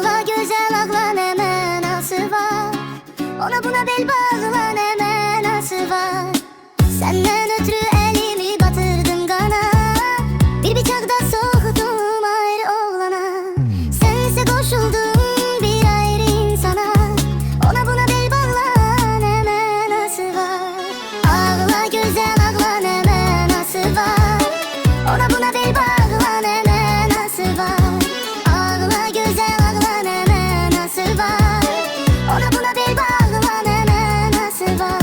Ağla güzel ağla neme nasıl var? Ona buna bel bağla neme nasıl var? Senden ötürü elimi batırdım kana, bir bıçakta soktum ayrı oğlana. Sense koşuldum bir ayrı insana, ona buna bel bağla neme nasıl var? Ağla güzel ağla neme nasıl var? Ona buna bel bağla neme nasıl var? Ağla güzel ağla neme nasıl var? Ona buna bel bağla neme nasıl var?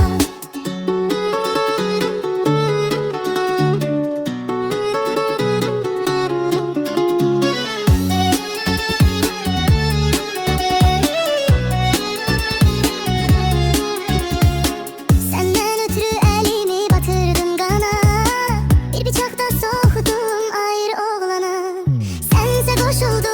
Senden ötürü elimi batırdım kana, bir bıçakta soktum ayrı oğlana. Sense koşuldum